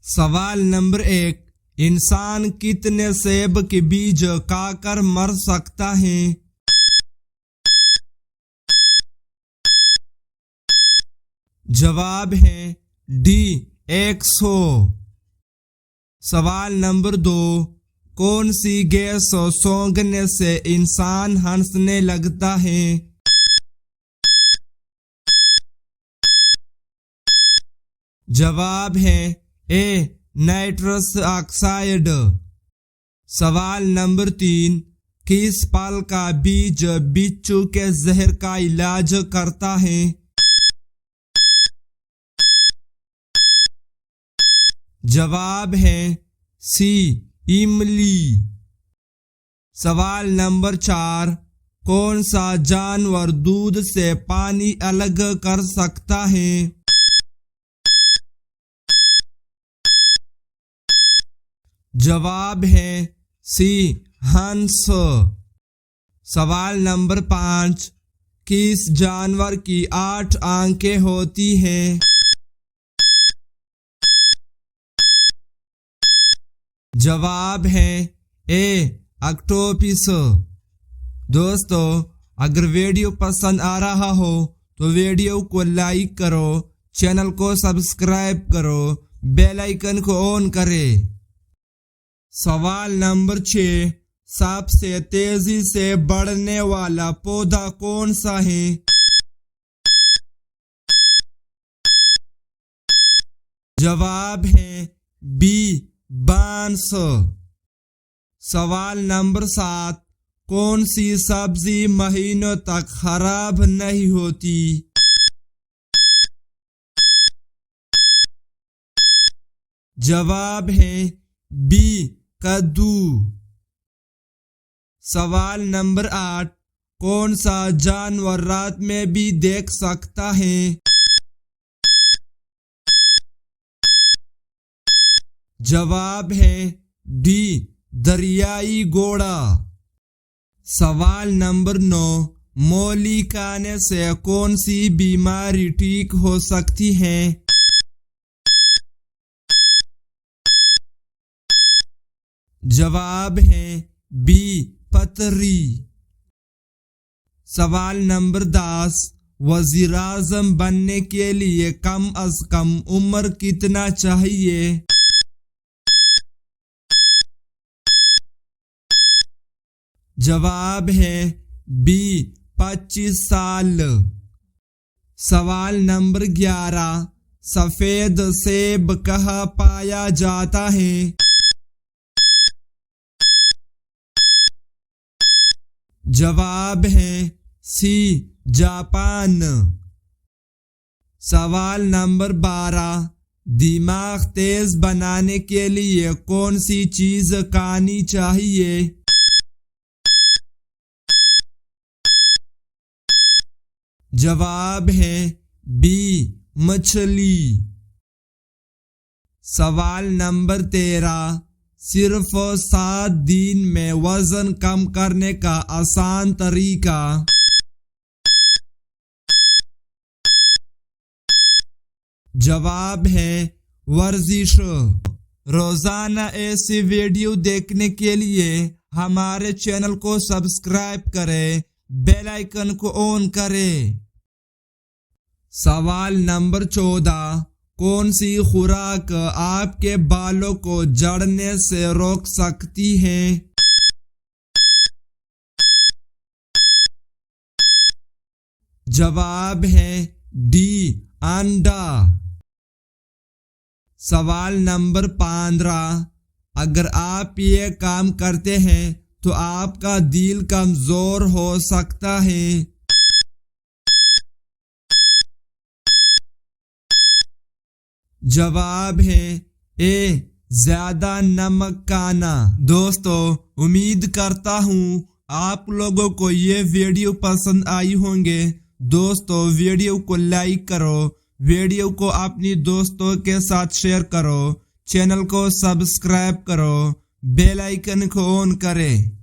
سوال نمبر 1، انسان کتنے سیب کے بیج کھا کر مر سکتا ہے؟ جواب ہے ڈی 100۔ سوال نمبر 2، کون سی گیس سونگھنے سے انسان ہنسنے لگتا ہے؟ جواب ہے اے نائٹرس آکسائڈ۔ سوال نمبر 3، کس پھل کا بیج بچھو کے زہر کا علاج کرتا ہے؟ جواب ہے سی املی۔ سوال نمبر 4، کون سا جانور دودھ سے پانی الگ کر سکتا ہے؟ جواب ہے سی ہنس۔ سوال نمبر 5، کس جانور کی 8 آنکھیں ہوتی ہیں؟ جواب ہے اے آکٹوپس۔ دوستو، اگر ویڈیو پسند آ رہا ہو تو ویڈیو کو لائک کرو، چینل کو سبسکرائب کرو، بیل آئیکن کو آن کرے۔ سوال نمبر 6، سب سے تیزی سے بڑھنے والا پودا کون سا ہے؟ جواب ہے بی بانس۔ سوال نمبر 7، کون سی سبزی مہینوں تک خراب نہیں ہوتی؟ جواب ہے بی کدو۔ سوال نمبر 8، کون سا جانور رات میں بھی دیکھ سکتا ہے؟ جواب ہے ڈی دریائی گھوڑا۔ سوال نمبر 9، مولی کھانے سے کون سی بیماری ٹھیک ہو سکتی ہے؟ جواب ہے بی پتھری۔ سوال نمبر 10، وزیر اعظم بننے کے لیے کم از کم عمر کتنا چاہیے؟ جواب ہے بی 25 سال۔ سوال نمبر 11، سفید سیب کہاں پایا جاتا ہے؟ جواب ہے سی جاپان۔ سوال نمبر 12، دماغ تیز بنانے کے لیے کون سی چیز کھانی چاہیے؟ جواب ہے بی مچھلی۔ سوال نمبر 13، صرف 7 دن میں وزن کم کرنے کا آسان طریقہ؟ جواب ہے ورزش۔ روزانہ ایسی ویڈیو دیکھنے کے لیے ہمارے چینل کو سبسکرائب کریں، بیل آئیکن کو آن کریں۔ سوال نمبر 14، کون سی خوراک آپ کے بالوں کو جھڑنے سے روک سکتی ہے؟ جواب ہے ڈی انڈا۔ سوال نمبر 15، اگر آپ یہ کام کرتے ہیں تو آپ کا دل کمزور ہو سکتا ہے؟ جواب ہے اے زیادہ نمک کھانا۔ دوستو، امید کرتا ہوں آپ لوگوں کو یہ ویڈیو پسند آئی ہوں گے۔ دوستو، ویڈیو کو لائک کرو، ویڈیو کو اپنی دوستوں کے ساتھ شیئر کرو، چینل کو سبسکرائب کرو، بیل آئیکن کو آن کریں۔